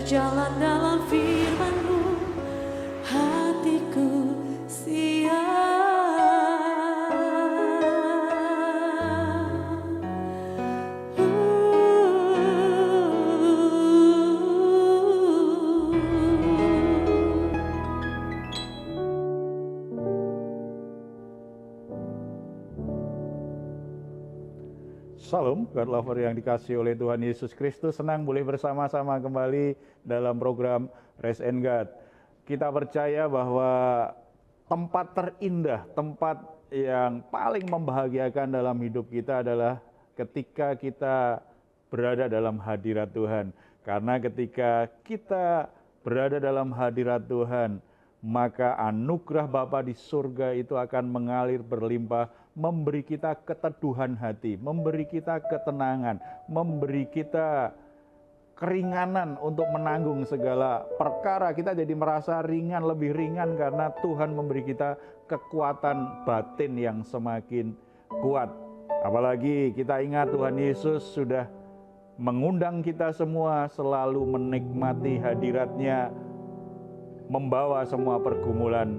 berjalan dalam firman-Mu, hatiku siap. Salam, God lover yang dikasihi oleh Tuhan Yesus Kristus. Senang boleh bersama-sama kembali dalam program Rest and God. Kita percaya bahwa tempat terindah, tempat yang paling membahagiakan dalam hidup kita adalah ketika kita berada dalam hadirat Tuhan. Karena ketika kita berada dalam hadirat Tuhan, maka anugerah Bapa di surga itu akan mengalir berlimpah, memberi kita keteduhan hati, memberi kita ketenangan, memberi kita keringanan untuk menanggung segala perkara. Kita jadi merasa ringan, lebih ringan karena Tuhan memberi kita kekuatan batin yang semakin kuat. Apalagi kita ingat Tuhan Yesus sudah mengundang kita semua selalu menikmati hadirat-Nya, membawa semua pergumulan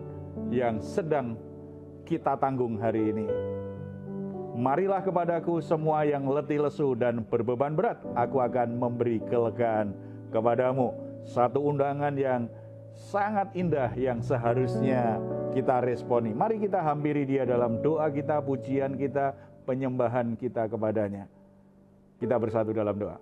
yang sedang kita tanggung hari ini. Marilah kepadaku semua yang letih lesu dan berbeban berat, aku akan memberi kelegaan kepadamu. Satu undangan yang sangat indah yang seharusnya kita responi. Mari kita hampiri Dia dalam doa kita, pujian kita, penyembahan kita kepadanya. Kita bersatu dalam doa.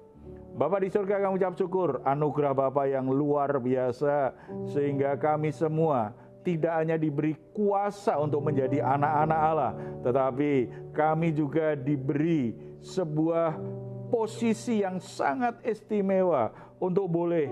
Bapa di surga, kami ucap syukur anugerah Bapa yang luar biasa sehingga kami semua tidak hanya diberi kuasa untuk menjadi anak-anak Allah, tetapi kami juga diberi sebuah posisi yang sangat istimewa untuk boleh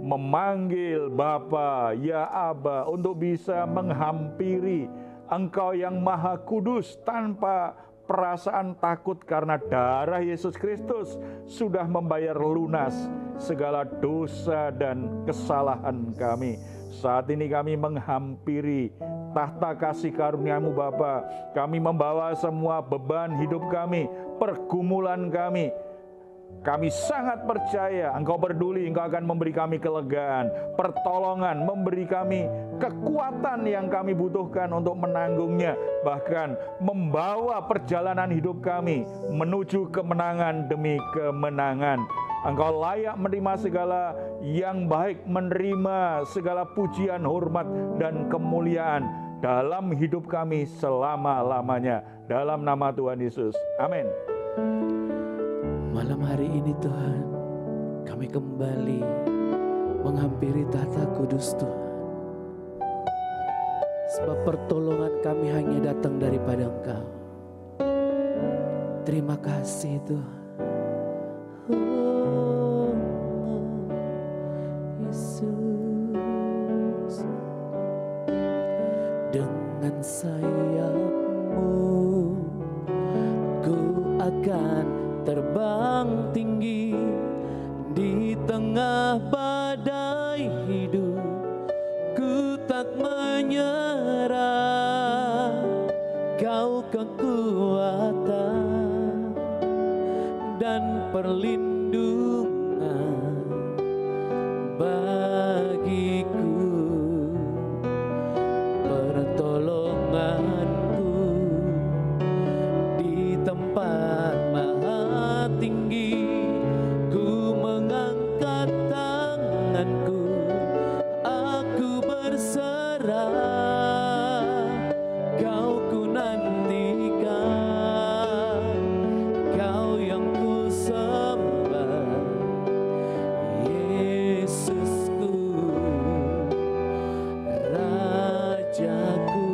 memanggil Bapa, ya Aba, untuk bisa menghampiri Engkau yang Maha Kudus tanpa perasaan takut, karena darah Yesus Kristus sudah membayar lunas segala dosa dan kesalahan kami. Saat ini kami menghampiri tahta kasih karunia-Mu Bapa. Kami membawa semua beban hidup kami, pergumulan kami. Kami sangat percaya Engkau peduli, Engkau akan memberi kami kelegaan, pertolongan, memberi kami kekuatan yang kami butuhkan untuk menanggungnya. Bahkan membawa perjalanan hidup kami menuju kemenangan demi kemenangan. Engkau layak menerima segala yang baik, menerima segala pujian, hormat, dan kemuliaan dalam hidup kami selama-lamanya. Dalam nama Tuhan Yesus. Amin. Malam hari ini Tuhan, kami kembali menghampiri tahta kudus Tuhan. Sebab pertolongan kami hanya datang daripada Engkau. Terima kasih Tuhan. Yesus, dengan sayap-Mu ku akan terbang tinggi di tengah badai hidup. Ku tak menyerah, Kau kekuatan dan perlindungan bagiku, pertolonganku di tempat maha tinggi. Ku mengangkat tanganku, aku berserah, Kau ku nantikan, Kau yang ku sembah, Yesusku, Rajaku.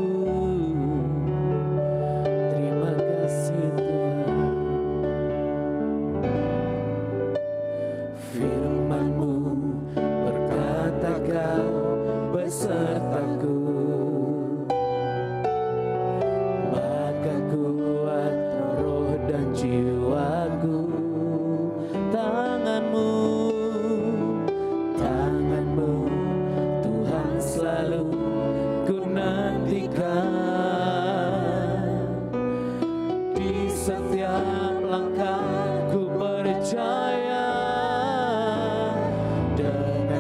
Terima kasih Tuhan. Firman-Mu berkata Kau besertaku, maka kuat roh dan jiwaku. Tangan-Mu Tuhan selalu ku nantikan. Di setiap langkah ku percaya, dengan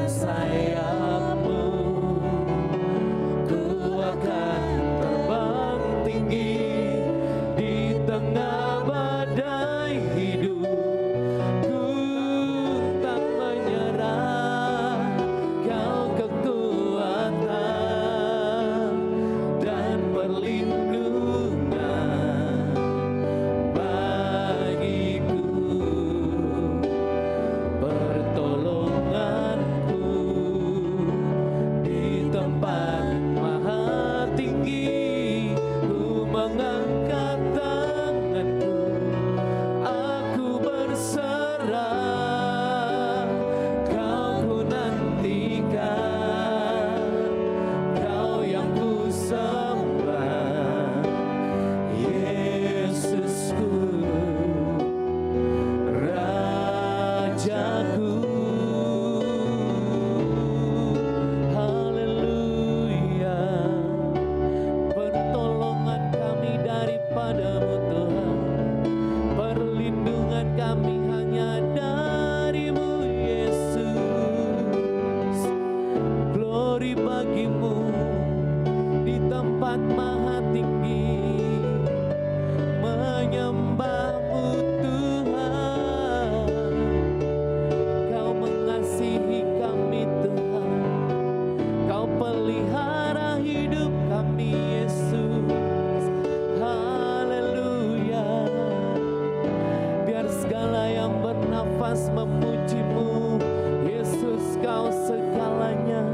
nafas memujimu, Yesus kau segalanya.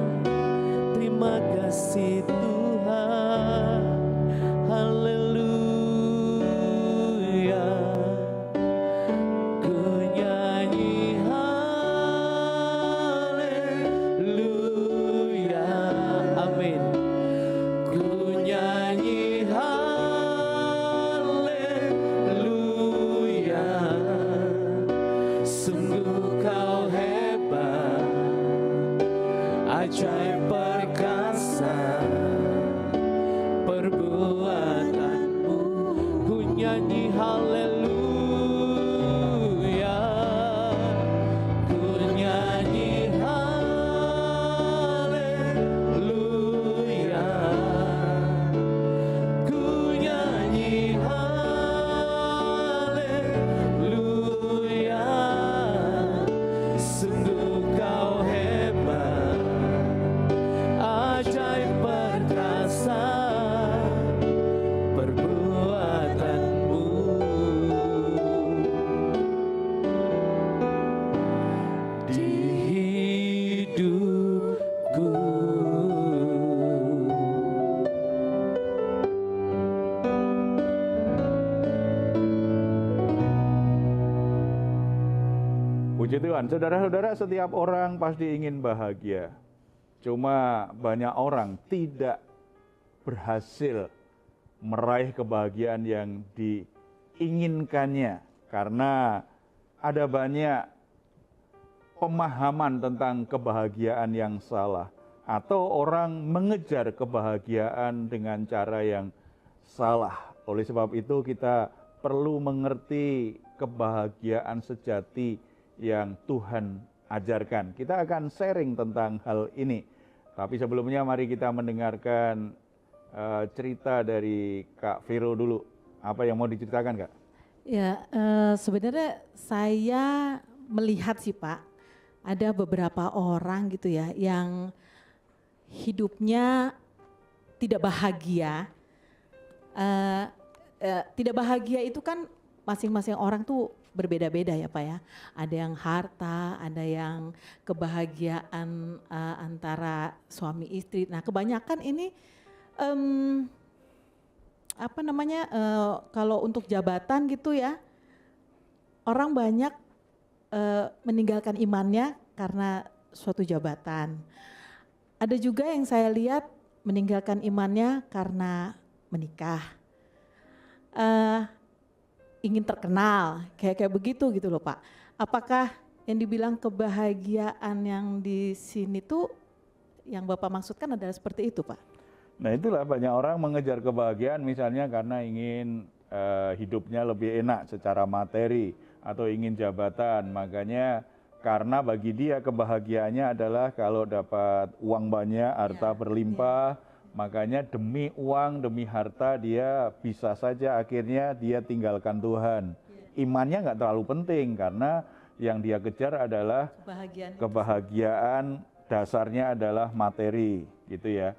Terima kasih Tuhan, haleluya. Ku nyanyi haleluya, amin. Ku nyanyi haleluya. Sungguh kau hebat, ajaib perkasa perbuatanmu. Ku nyanyi haleluya, ku nyanyi haleluya, ku nyanyi haleluya. Sungguh kau hebat, ajaib perkasa perbuatanmu. Di hidupku. Puji Tuhan, saudara-saudara, setiap orang pasti ingin bahagia. Cuma banyak orang tidak berhasil meraih kebahagiaan yang diinginkannya karena ada banyak pemahaman tentang kebahagiaan yang salah, atau orang mengejar kebahagiaan dengan cara yang salah. Oleh sebab itu kita perlu mengerti kebahagiaan sejati yang Tuhan ajarkan. Kita akan sharing tentang hal ini. Tapi sebelumnya mari kita mendengarkan cerita dari Kak Vero dulu. Apa yang mau diceritakan, Kak? Ya, sebenarnya saya melihat sih Pak, ada beberapa orang gitu ya yang hidupnya tidak bahagia. Tidak bahagia itu kan masing-masing orang tuh berbeda-beda ya Pak ya. Ada yang harta, ada yang kebahagiaan antara suami istri. Nah kebanyakan ini kalau untuk jabatan gitu ya, orang banyak meninggalkan imannya karena suatu jabatan. Ada juga yang saya lihat meninggalkan imannya karena menikah. Ingin terkenal, kayak begitu gitu loh Pak. Apakah yang dibilang kebahagiaan yang di sini tuh yang Bapak maksudkan adalah seperti itu Pak? Nah itulah banyak orang mengejar kebahagiaan misalnya karena ingin hidupnya lebih enak secara materi atau ingin jabatan. Makanya karena bagi dia kebahagiaannya adalah kalau dapat uang banyak, harta berlimpah. Makanya demi uang, demi harta dia bisa saja akhirnya dia tinggalkan Tuhan. Imannya nggak terlalu penting karena yang dia kejar adalah kebahagiaan, dasarnya adalah materi gitu ya.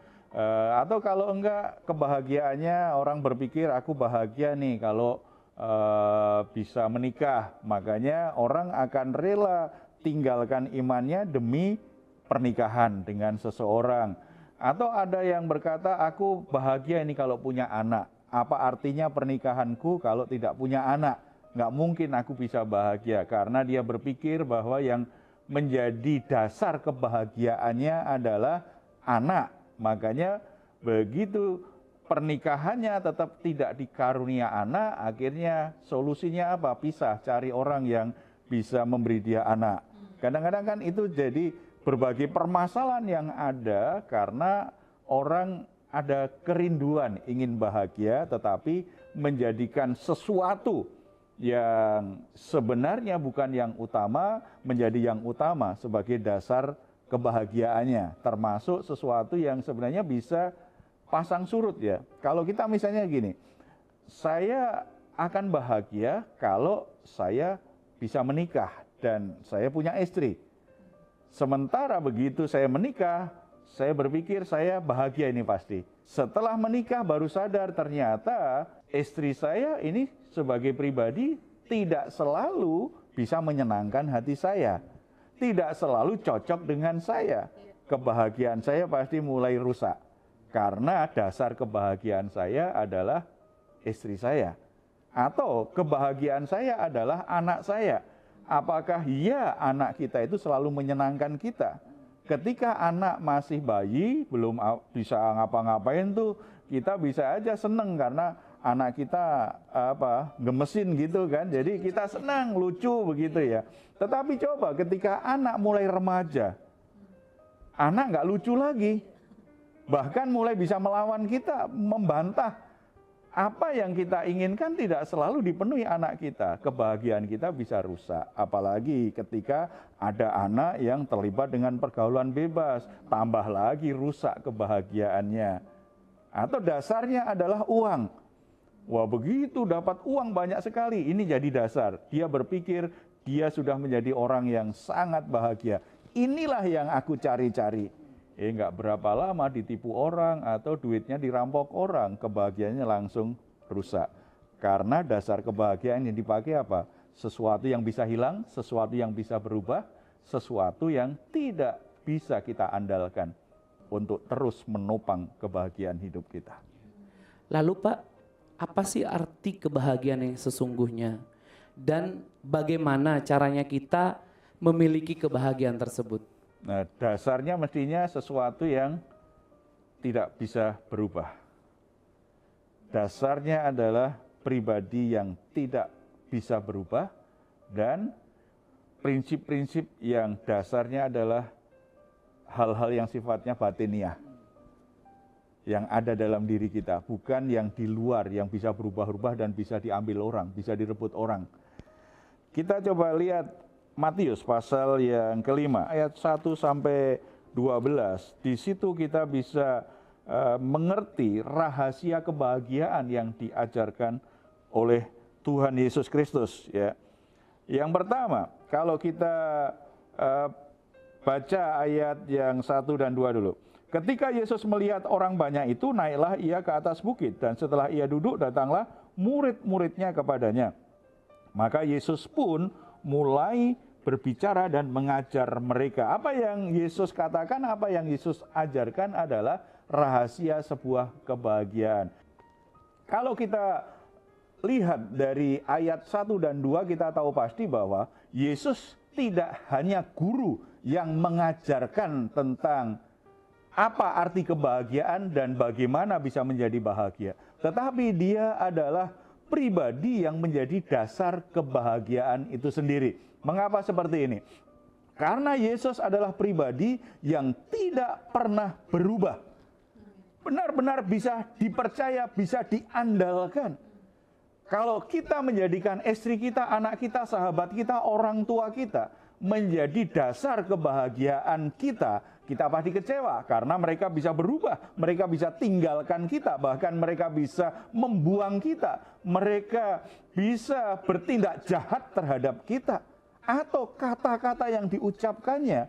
Atau kalau enggak kebahagiaannya orang berpikir aku bahagia nih kalau bisa menikah. Makanya orang akan rela tinggalkan imannya demi pernikahan dengan seseorang. Atau ada yang berkata, aku bahagia ini kalau punya anak. Apa artinya pernikahanku kalau tidak punya anak? Nggak mungkin aku bisa bahagia. Karena dia berpikir bahwa yang menjadi dasar kebahagiaannya adalah anak. Makanya begitu pernikahannya tetap tidak dikarunia anak, akhirnya solusinya apa? Pisah, cari orang yang bisa memberi dia anak. Kadang-kadang kan itu jadi berbagai permasalahan yang ada karena orang ada kerinduan ingin bahagia tetapi menjadikan sesuatu yang sebenarnya bukan yang utama menjadi yang utama sebagai dasar kebahagiaannya, termasuk sesuatu yang sebenarnya bisa pasang surut ya. Kalau kita misalnya gini, saya akan bahagia kalau saya bisa menikah dan saya punya istri. Sementara begitu saya menikah, saya berpikir saya bahagia ini pasti. Setelah menikah baru sadar ternyata istri saya ini sebagai pribadi tidak selalu bisa menyenangkan hati saya. Tidak selalu cocok dengan saya. Kebahagiaan saya pasti mulai rusak. Karena dasar kebahagiaan saya adalah istri saya. Atau kebahagiaan saya adalah anak saya. Apakah iya anak kita itu selalu menyenangkan kita? Ketika anak masih bayi, belum bisa ngapa-ngapain tuh, kita bisa aja seneng karena anak kita gemesin gitu kan. Jadi kita senang, lucu begitu ya. Tetapi coba ketika anak mulai remaja, anak nggak lucu lagi. Bahkan mulai bisa melawan kita, membantah. Apa yang kita inginkan tidak selalu dipenuhi anak kita. Kebahagiaan kita bisa rusak. Apalagi ketika ada anak yang terlibat dengan pergaulan bebas. Tambah lagi rusak kebahagiaannya. Atau dasarnya adalah uang. Wah, begitu dapat uang banyak sekali. Ini jadi dasar. Dia berpikir dia sudah menjadi orang yang sangat bahagia. Inilah yang aku cari-cari. Nggak berapa lama ditipu orang atau duitnya dirampok orang, kebahagiaannya langsung rusak. Karena dasar kebahagiaan yang dipakai apa? Sesuatu yang bisa hilang, sesuatu yang bisa berubah, sesuatu yang tidak bisa kita andalkan untuk terus menopang kebahagiaan hidup kita. Lalu Pak, apa sih arti kebahagiaan yang sesungguhnya? Dan bagaimana caranya kita memiliki kebahagiaan tersebut? Nah, dasarnya mestinya sesuatu yang tidak bisa berubah. Dasarnya adalah pribadi yang tidak bisa berubah dan prinsip-prinsip yang dasarnya adalah hal-hal yang sifatnya batiniah. Yang ada dalam diri kita, bukan yang di luar yang bisa berubah-ubah dan bisa diambil orang, bisa direbut orang. Kita coba lihat Matius pasal yang kelima, ayat 1 sampai 12. Di situ kita bisa mengerti rahasia kebahagiaan yang diajarkan oleh Tuhan Yesus Kristus. Ya. Yang pertama, kalau kita baca ayat yang 1 dan 2 dulu. Ketika Yesus melihat orang banyak itu, naiklah ia ke atas bukit. Dan setelah ia duduk, datanglah murid-muridnya kepadanya. Maka Yesus pun mulai berbicara dan mengajar mereka. Apa yang Yesus katakan, apa yang Yesus ajarkan adalah rahasia sebuah kebahagiaan. Kalau kita lihat dari ayat 1 dan 2, kita tahu pasti bahwa Yesus tidak hanya guru yang mengajarkan tentang apa arti kebahagiaan dan bagaimana bisa menjadi bahagia. Tetapi dia adalah pribadi yang menjadi dasar kebahagiaan itu sendiri. Mengapa seperti ini? Karena Yesus adalah pribadi yang tidak pernah berubah. Benar-benar bisa dipercaya, bisa diandalkan. Kalau kita menjadikan istri kita, anak kita, sahabat kita, orang tua kita menjadi dasar kebahagiaan kita, kita pasti kecewa karena mereka bisa berubah, mereka bisa tinggalkan kita, bahkan mereka bisa membuang kita, mereka bisa bertindak jahat terhadap kita. Atau kata-kata yang diucapkannya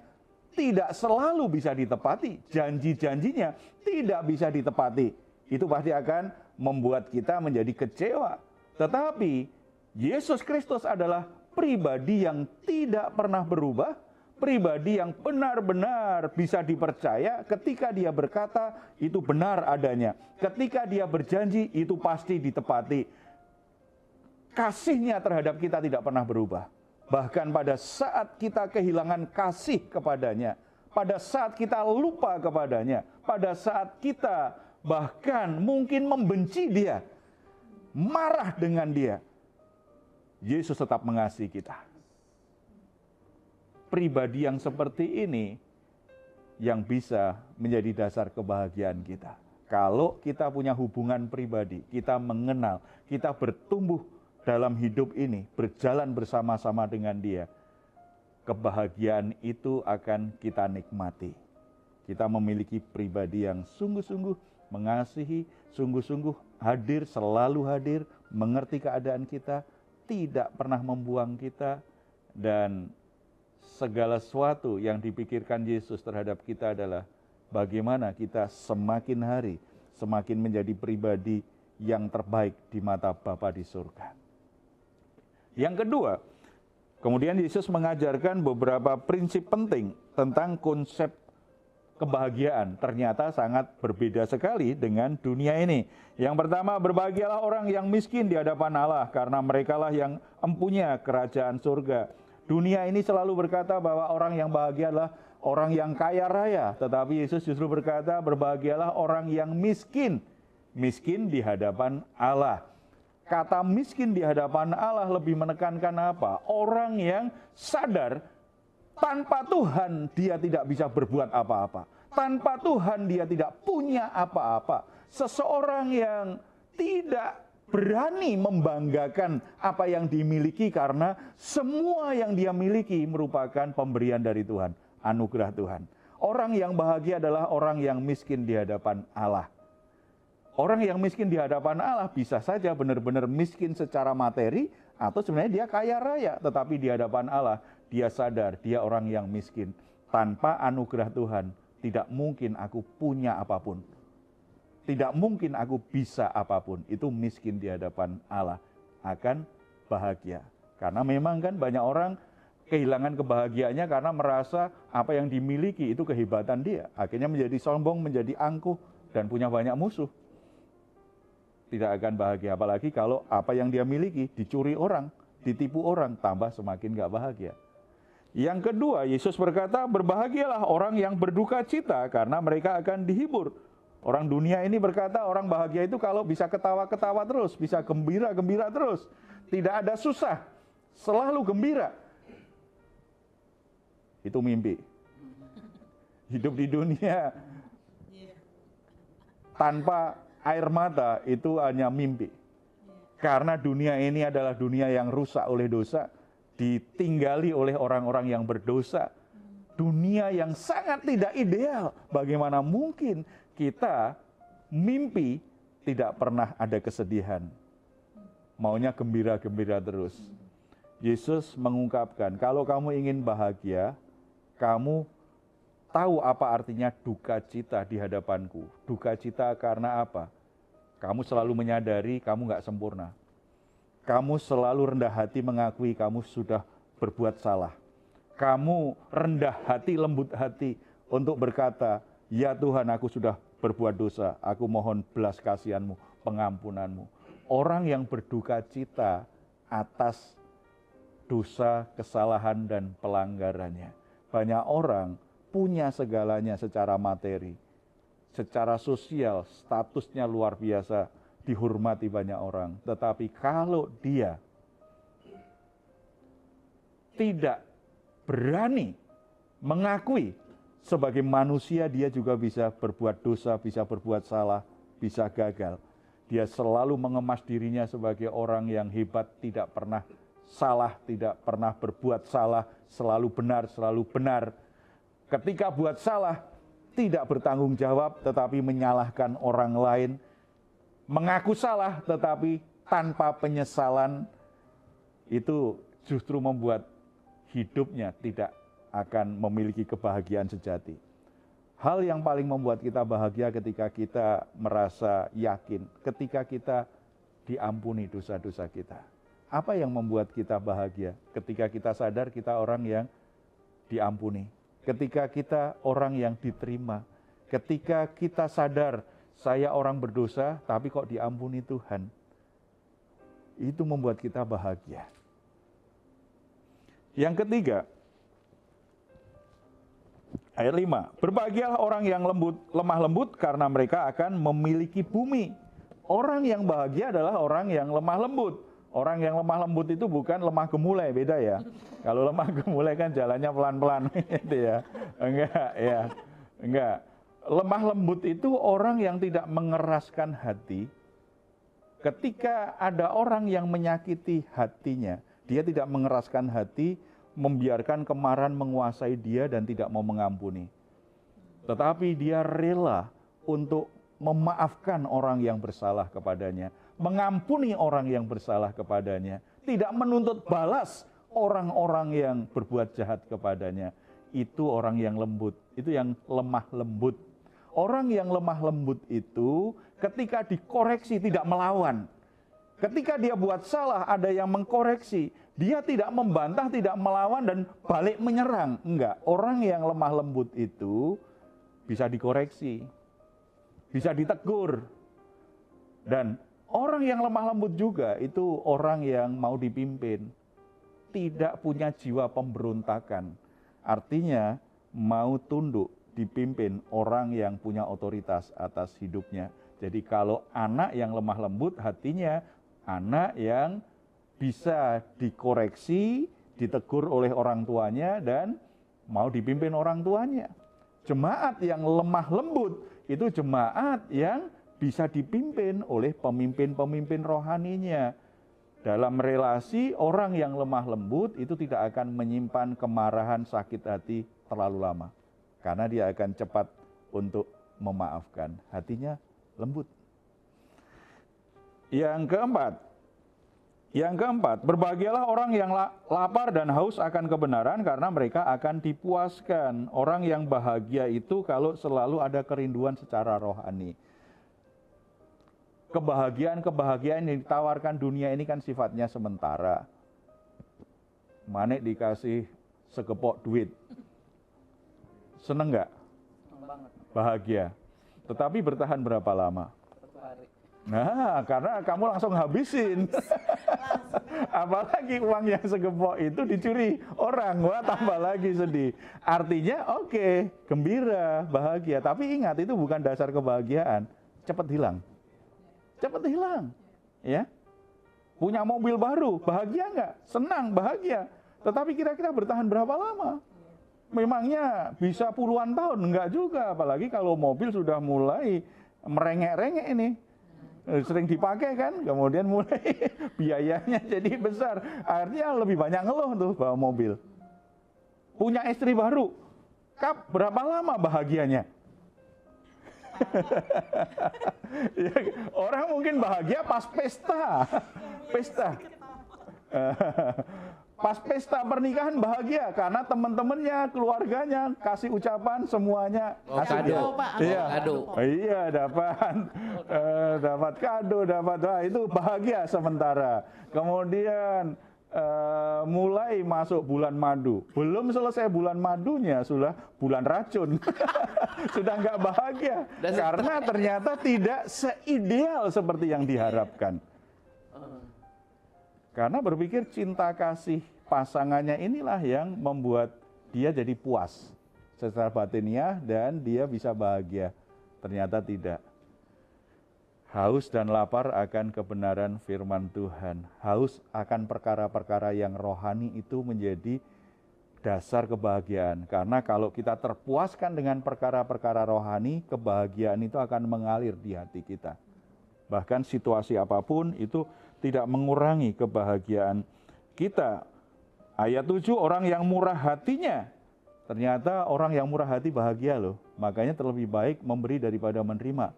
tidak selalu bisa ditepati, janji-janjinya tidak bisa ditepati. Itu pasti akan membuat kita menjadi kecewa. Tetapi Yesus Kristus adalah pribadi yang tidak pernah berubah, pribadi yang benar-benar bisa dipercaya. Ketika dia berkata, itu benar adanya. Ketika dia berjanji, itu pasti ditepati. Kasihnya terhadap kita tidak pernah berubah. Bahkan pada saat kita kehilangan kasih kepadanya, pada saat kita lupa kepadanya, pada saat kita bahkan mungkin membenci dia, marah dengan dia, Yesus tetap mengasihi kita. Pribadi yang seperti ini yang bisa menjadi dasar kebahagiaan kita. Kalau kita punya hubungan pribadi, kita mengenal, kita bertumbuh dalam hidup ini, berjalan bersama-sama dengan dia, kebahagiaan itu akan kita nikmati. Kita memiliki pribadi yang sungguh-sungguh mengasihi, sungguh-sungguh hadir, selalu hadir, mengerti keadaan kita, tidak pernah membuang kita, dan segala sesuatu yang dipikirkan Yesus terhadap kita adalah bagaimana kita semakin hari, semakin menjadi pribadi yang terbaik di mata Bapa di surga. Yang kedua, Kemudian Yesus mengajarkan beberapa prinsip penting tentang konsep kebahagiaan. Ternyata sangat berbeda sekali dengan dunia ini. Yang pertama, berbahagialah orang yang miskin di hadapan Allah, karena merekalah yang empunya kerajaan surga. Dunia ini selalu berkata bahwa orang yang bahagia adalah orang yang kaya raya. Tetapi Yesus justru berkata, berbahagialah orang yang miskin. Miskin di hadapan Allah. Kata miskin di hadapan Allah lebih menekankan apa? Orang yang sadar tanpa Tuhan dia tidak bisa berbuat apa-apa. Tanpa Tuhan dia tidak punya apa-apa. Seseorang yang tidak berani membanggakan apa yang dimiliki karena semua yang dia miliki merupakan pemberian dari Tuhan, anugerah Tuhan. Orang yang bahagia adalah orang yang miskin di hadapan Allah. Orang yang miskin di hadapan Allah bisa saja benar-benar miskin secara materi atau sebenarnya dia kaya raya, tetapi di hadapan Allah dia sadar dia orang yang miskin. Tanpa anugerah Tuhan tidak mungkin aku punya apapun. Tidak mungkin aku bisa apapun. Itu miskin di hadapan Allah akan bahagia. Karena memang kan banyak orang kehilangan kebahagiaannya karena merasa apa yang dimiliki itu kehebatan dia. Akhirnya menjadi sombong, menjadi angkuh dan punya banyak musuh. Tidak akan bahagia, apalagi kalau apa yang dia miliki dicuri orang, ditipu orang, tambah semakin gak bahagia. Yang kedua, Yesus berkata, berbahagialah orang yang berduka cita karena mereka akan dihibur. Orang dunia ini berkata orang bahagia itu kalau bisa ketawa-ketawa terus, bisa gembira-gembira terus. Tidak ada susah, selalu gembira. Itu mimpi. Hidup di dunia tanpa air mata itu hanya mimpi. Karena dunia ini adalah dunia yang rusak oleh dosa, ditinggali oleh orang-orang yang berdosa. Dunia yang sangat tidak ideal. Bagaimana mungkin kita mimpi tidak pernah ada kesedihan. Maunya gembira-gembira terus. Yesus mengungkapkan, kalau kamu ingin bahagia, kamu tahu apa artinya duka cita di hadapanku. Duka cita karena apa? Kamu selalu menyadari kamu nggak sempurna. Kamu selalu rendah hati mengakui kamu sudah berbuat salah. Kamu rendah hati, lembut hati untuk berkata, ya Tuhan aku sudah berbuat dosa. Aku mohon belas kasihan-Mu, pengampunan-Mu. Orang yang berduka cita atas dosa, kesalahan, dan pelanggarannya. Banyak orang punya segalanya secara materi. Secara sosial, statusnya luar biasa, dihormati banyak orang. Tetapi kalau dia tidak berani mengakui sebagai manusia, dia juga bisa berbuat dosa, bisa berbuat salah, bisa gagal. Dia selalu mengemas dirinya sebagai orang yang hebat, tidak pernah salah, tidak pernah berbuat salah, selalu benar, selalu benar. Ketika buat salah, tidak bertanggung jawab, tetapi menyalahkan orang lain. Mengaku salah, tetapi tanpa penyesalan, itu justru membuat hidupnya tidak akan memiliki kebahagiaan sejati. Hal yang paling membuat kita bahagia ketika kita merasa yakin, ketika kita diampuni dosa-dosa kita. Apa yang membuat kita bahagia? Ketika kita sadar kita orang yang diampuni. Ketika kita orang yang diterima, ketika kita sadar saya orang berdosa tapi kok diampuni Tuhan, itu membuat kita bahagia. Yang ketiga, ayat 5, berbahagialah orang yang lemah lembut karena mereka akan memiliki bumi. Orang yang bahagia adalah orang yang lemah lembut. Orang yang lemah lembut itu bukan lemah gemulai, beda ya. Kalau lemah gemulai kan jalannya pelan-pelan gitu ya. Enggak. Lemah lembut itu orang yang tidak mengeraskan hati. Ketika ada orang yang menyakiti hatinya, dia tidak mengeraskan hati, membiarkan kemarahan menguasai dia dan tidak mau mengampuni. Tetapi dia rela untuk memaafkan orang yang bersalah kepadanya, mengampuni orang yang bersalah kepadanya, tidak menuntut balas orang-orang yang berbuat jahat kepadanya. Itu orang yang lembut, itu yang lemah lembut. Orang yang lemah lembut itu ketika dikoreksi tidak melawan. Ketika dia buat salah ada yang mengkoreksi, Dia tidak membantah, tidak melawan dan balik menyerang. Enggak, orang yang lemah lembut itu bisa dikoreksi, bisa ditegur. Dan orang yang lemah lembut juga itu orang yang mau dipimpin, tidak punya jiwa pemberontakan. Artinya mau tunduk, dipimpin orang yang punya otoritas atas hidupnya. Jadi kalau anak yang lemah lembut hatinya, anak yang bisa dikoreksi, ditegur oleh orang tuanya dan mau dipimpin orang tuanya. Jemaat yang lemah lembut itu jemaat yang bisa dipimpin oleh pemimpin-pemimpin rohaninya. Dalam relasi, orang yang lemah lembut itu tidak akan menyimpan kemarahan, sakit hati terlalu lama. Karena dia akan cepat untuk memaafkan. Hatinya lembut. Yang keempat, berbahagialah orang yang lapar dan haus akan kebenaran karena mereka akan dipuaskan. Orang yang bahagia itu kalau selalu ada kerinduan secara rohani. Kebahagiaan yang ditawarkan dunia ini kan sifatnya sementara. Manik dikasih segepok duit. Seneng nggak? Bahagia. Tetapi bertahan berapa lama? Nah, karena kamu langsung habisin. Apalagi uang yang segepok itu dicuri orang, wah tambah lagi sedih. Artinya oke, gembira, bahagia. Tapi ingat itu bukan dasar kebahagiaan. Cepat hilang. Cepat hilang. Ya. Punya mobil baru, bahagia nggak? Senang, bahagia. Tetapi kira-kira bertahan berapa lama? Memangnya bisa puluhan tahun? Enggak juga. Apalagi kalau mobil sudah mulai merengek-rengek ini. Sering dipakai kan, kemudian mulai biayanya jadi besar. Akhirnya lebih banyak ngeluh tuh bawa mobil. Punya istri baru, berapa lama bahagianya? Ya, orang mungkin bahagia pas pesta. Pas pesta pernikahan bahagia karena teman-temannya, keluarganya kasih ucapan semuanya kado. Iya, kado. Iya, dapat kado, itu bahagia sementara. Kemudian mulai masuk bulan madu. Belum selesai bulan madunya sudah bulan racun. Sudah nggak bahagia karena ternyata tidak seideal seperti yang diharapkan. Karena berpikir cinta kasih pasangannya inilah yang membuat dia jadi puas secara batiniah dan dia bisa bahagia. Ternyata tidak. Haus dan lapar akan kebenaran firman Tuhan. Haus akan perkara-perkara yang rohani itu menjadi dasar kebahagiaan. Karena kalau kita terpuaskan dengan perkara-perkara rohani, kebahagiaan itu akan mengalir di hati kita. Bahkan situasi apapun itu tidak mengurangi kebahagiaan kita. Ayat 7, orang yang murah hatinya. Ternyata orang yang murah hati bahagia loh. Makanya terlebih baik memberi daripada menerima.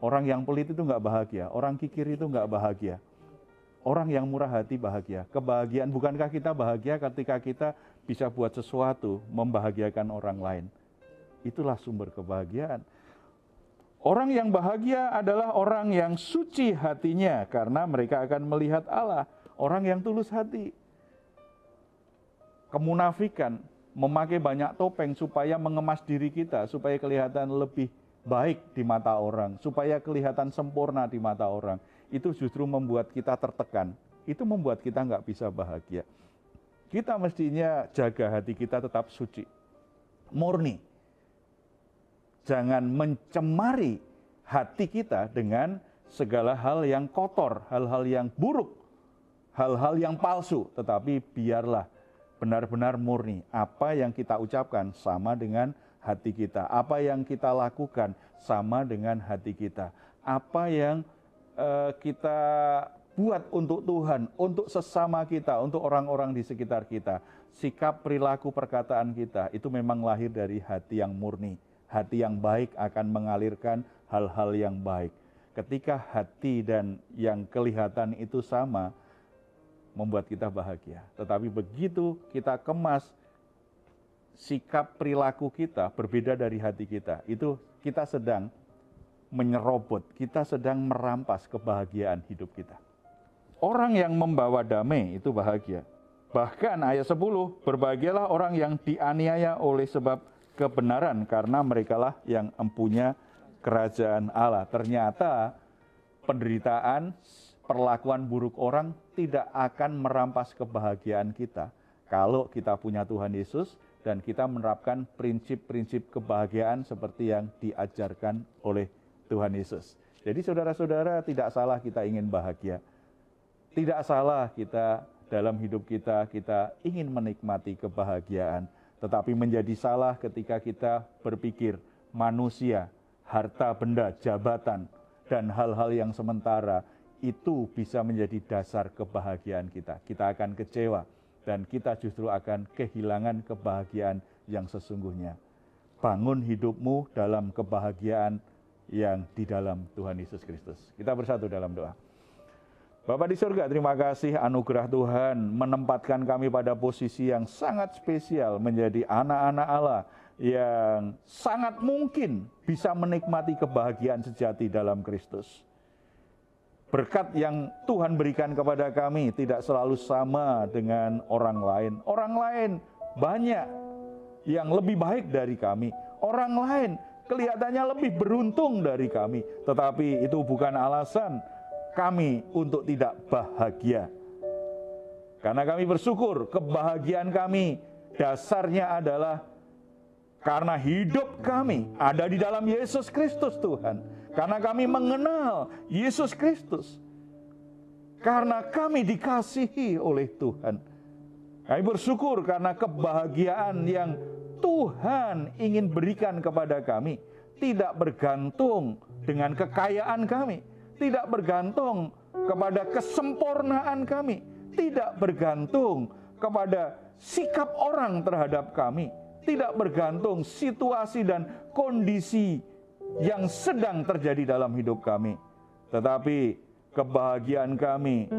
Orang yang pelit itu nggak bahagia. Orang kikir itu nggak bahagia. Orang yang murah hati bahagia. Kebahagiaan, bukankah kita bahagia ketika kita bisa buat sesuatu membahagiakan orang lain? Itulah sumber kebahagiaan. Orang yang bahagia adalah orang yang suci hatinya karena mereka akan melihat Allah. Orang yang tulus hati. Kemunafikan, memakai banyak topeng supaya mengemas diri kita, supaya kelihatan lebih baik di mata orang, supaya kelihatan sempurna di mata orang. Itu justru membuat kita tertekan. Itu membuat kita nggak bisa bahagia. Kita mestinya jaga hati kita tetap suci, murni. Jangan mencemari hati kita dengan segala hal yang kotor, hal-hal yang buruk, hal-hal yang palsu. Tetapi biarlah benar-benar murni. Apa yang kita ucapkan sama dengan hati kita. Apa yang kita lakukan sama dengan hati kita. Apa yang kita buat untuk Tuhan, untuk sesama kita, untuk orang-orang di sekitar kita. Sikap, perilaku, perkataan kita itu memang lahir dari hati yang murni. Hati yang baik akan mengalirkan hal-hal yang baik. Ketika hati dan yang kelihatan itu sama, membuat kita bahagia. Tetapi begitu kita kemas, sikap perilaku kita berbeda dari hati kita. Itu kita sedang menyerobot, kita sedang merampas kebahagiaan hidup kita. Orang yang membawa damai itu bahagia. Bahkan ayat 10, berbahagialah orang yang dianiaya oleh sebab kebenaran, karena merekalah yang empunya kerajaan Allah. Ternyata penderitaan, perlakuan buruk orang tidak akan merampas kebahagiaan kita kalau kita punya Tuhan Yesus dan kita menerapkan prinsip-prinsip kebahagiaan seperti yang diajarkan oleh Tuhan Yesus. Jadi saudara-saudara, tidak salah kita ingin bahagia. Tidak salah kita dalam hidup kita ingin menikmati kebahagiaan. Tetapi menjadi salah ketika kita berpikir manusia, harta benda, jabatan, dan hal-hal yang sementara itu bisa menjadi dasar kebahagiaan kita. Kita akan kecewa dan kita justru akan kehilangan kebahagiaan yang sesungguhnya. Bangun hidupmu dalam kebahagiaan yang di dalam Tuhan Yesus Kristus. Kita bersatu dalam doa. Bapa di surga, terima kasih anugerah Tuhan menempatkan kami pada posisi yang sangat spesial menjadi anak-anak Allah yang sangat mungkin bisa menikmati kebahagiaan sejati dalam Kristus. Berkat yang Tuhan berikan kepada kami tidak selalu sama dengan orang lain. Orang lain banyak yang lebih baik dari kami. Orang lain kelihatannya lebih beruntung dari kami. Tetapi itu bukan alasan kami untuk tidak bahagia. Karena kami bersyukur kebahagiaan kami dasarnya adalah karena hidup kami ada di dalam Yesus Kristus Tuhan. Karena kami mengenal Yesus Kristus. Karena kami dikasihi oleh Tuhan. Kami bersyukur karena kebahagiaan yang Tuhan ingin berikan kepada kami tidak bergantung dengan kekayaan kami, tidak bergantung kepada kesempurnaan kami, tidak bergantung kepada sikap orang terhadap kami, tidak bergantung situasi dan kondisi yang sedang terjadi dalam hidup kami. Tetapi kebahagiaan kami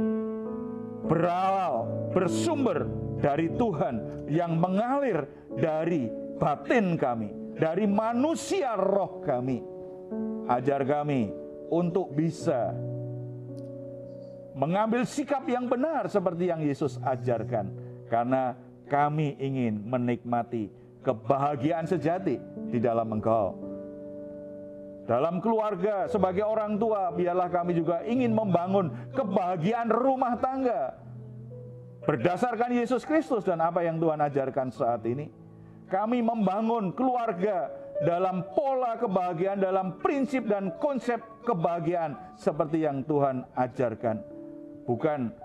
bersumber dari Tuhan yang mengalir dari batin kami, dari manusia roh kami. Ajar kami untuk bisa mengambil sikap yang benar seperti yang Yesus ajarkan. Karena kami ingin menikmati kebahagiaan sejati di dalam Engkau. Dalam keluarga, sebagai orang tua, biarlah kami juga ingin membangun kebahagiaan rumah tangga. Berdasarkan Yesus Kristus dan apa yang Tuhan ajarkan saat ini. Kami membangun keluarga dalam pola kebahagiaan, dalam prinsip dan konsep kebahagiaan seperti yang Tuhan ajarkan. Bukan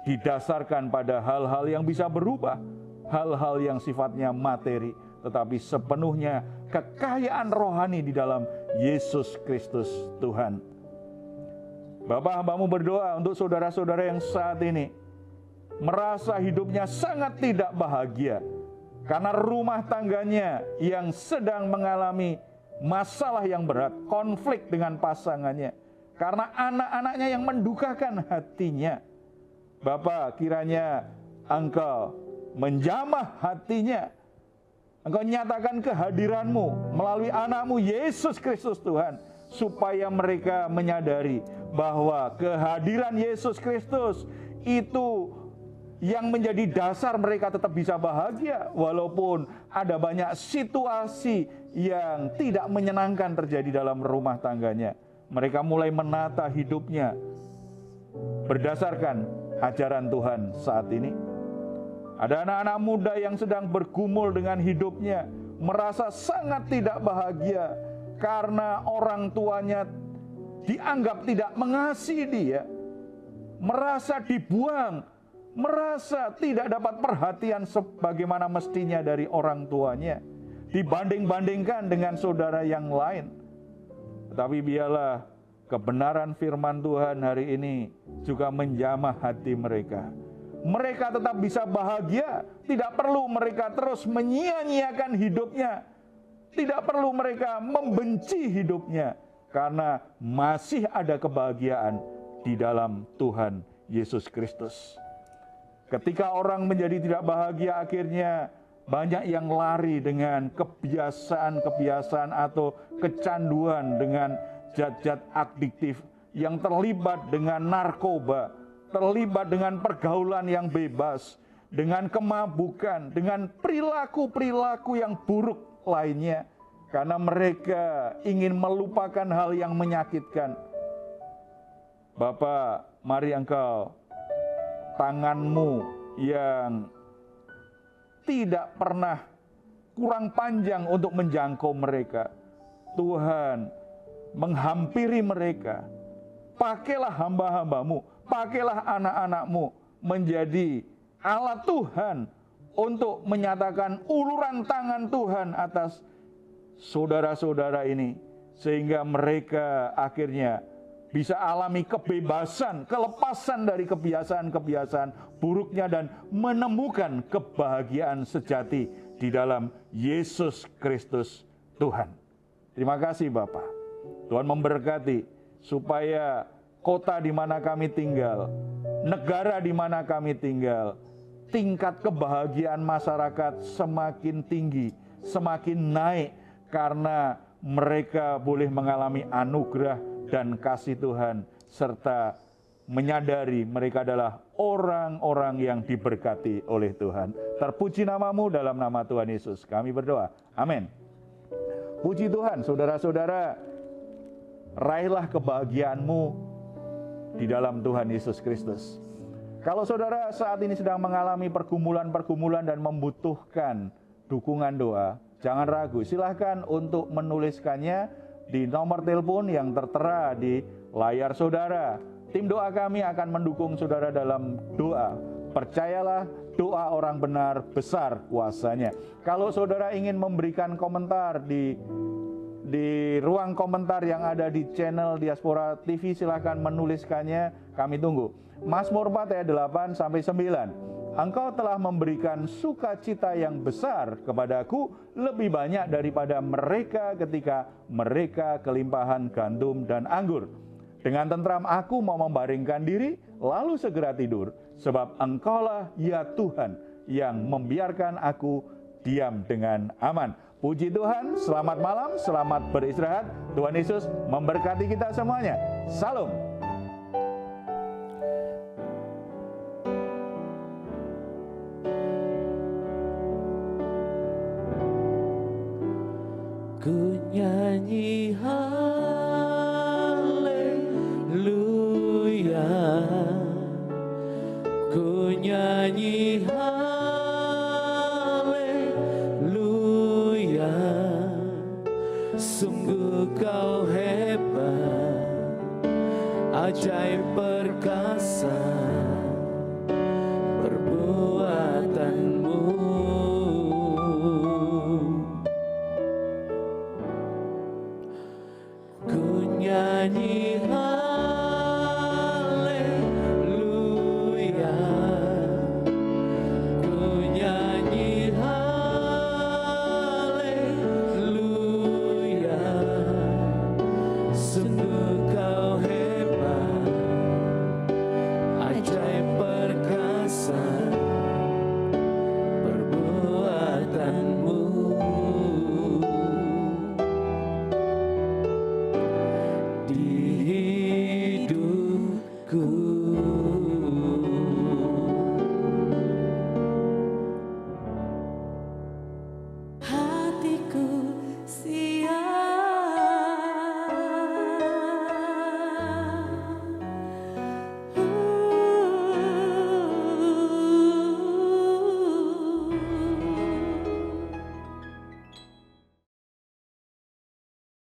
didasarkan pada hal-hal yang bisa berubah, hal-hal yang sifatnya materi, tetapi sepenuhnya kekayaan rohani di dalam Yesus Kristus Tuhan. Bapa, hamba-Mu berdoa untuk saudara-saudara yang saat ini merasa hidupnya sangat tidak bahagia karena rumah tangganya yang sedang mengalami masalah yang berat, konflik dengan pasangannya, karena anak-anaknya yang mendukakan hatinya. Bapa, kiranya Engkau menjamah hatinya. Engkau nyatakan kehadiran-Mu melalui anak-Mu Yesus Kristus Tuhan, supaya mereka menyadari bahwa kehadiran Yesus Kristus itu yang menjadi dasar mereka tetap bisa bahagia, walaupun ada banyak situasi yang tidak menyenangkan terjadi dalam rumah tangganya. Mereka mulai menata hidupnya berdasarkan ajaran Tuhan saat ini. Ada anak-anak muda yang sedang bergumul dengan hidupnya, merasa sangat tidak bahagia karena orang tuanya dianggap tidak mengasihi dia, merasa dibuang, merasa tidak dapat perhatian sebagaimana mestinya dari orang tuanya, dibanding-bandingkan dengan saudara yang lain. Tetapi biarlah kebenaran firman Tuhan hari ini juga menjamah hati mereka. Mereka tetap bisa bahagia, tidak perlu mereka terus menyia-nyiakan hidupnya, tidak perlu mereka membenci hidupnya, karena masih ada kebahagiaan di dalam Tuhan Yesus Kristus. Ketika orang menjadi tidak bahagia, akhirnya banyak yang lari dengan kebiasaan-kebiasaan atau kecanduan dengan zat-zat adiktif yang terlibat dengan narkoba, terlibat dengan pergaulan yang bebas, dengan kemabukan, dengan perilaku-perilaku yang buruk lainnya. Karena mereka ingin melupakan hal yang menyakitkan. Bapa, mari Engkau, tangan-Mu yang tidak pernah kurang panjang untuk menjangkau mereka. Tuhan, menghampiri mereka. Pakailah hamba-hamba-Mu, pakailah anak-anak-Mu menjadi alat Tuhan untuk menyatakan uluran tangan Tuhan atas saudara-saudara ini, sehingga mereka akhirnya bisa alami kebebasan, kelepasan dari kebiasaan-kebiasaan buruknya dan menemukan kebahagiaan sejati di dalam Yesus Kristus Tuhan. Terima kasih Bapa. Tuhan memberkati supaya kota di mana kami tinggal, negara di mana kami tinggal, tingkat kebahagiaan masyarakat semakin tinggi, semakin naik karena mereka boleh mengalami anugerah dan kasih Tuhan serta menyadari mereka adalah orang-orang yang diberkati oleh Tuhan. Terpuji nama-Mu dalam nama Tuhan Yesus. Kami berdoa. Amin. Puji Tuhan, saudara-saudara, raihlah kebahagiaan-Mu di dalam Tuhan Yesus Kristus. Kalau saudara saat ini sedang mengalami pergumulan-pergumulan dan membutuhkan dukungan doa, jangan ragu, silahkan untuk menuliskannya di nomor telepon yang tertera di layar saudara. Tim doa kami akan mendukung saudara dalam doa. Percayalah, doa orang benar besar kuasanya. Kalau saudara ingin memberikan komentar di ruang komentar yang ada di channel Diaspora TV, silahkan menuliskannya, kami tunggu. Mazmur 4 ayat 8-9. Engkau telah memberikan sukacita yang besar kepadaku, lebih banyak daripada mereka ketika mereka kelimpahan gandum dan anggur. Dengan tentram aku mau membaringkan diri, lalu segera tidur, sebab Engkaulah ya Tuhan yang membiarkan aku diam dengan aman. Puji Tuhan, selamat malam, selamat beristirahat. Tuhan Yesus memberkati kita semuanya. Salam. Ku nyanyi haleluya, ku nyanyi haleluya, sungguh kau hebat, ajaib perkasa.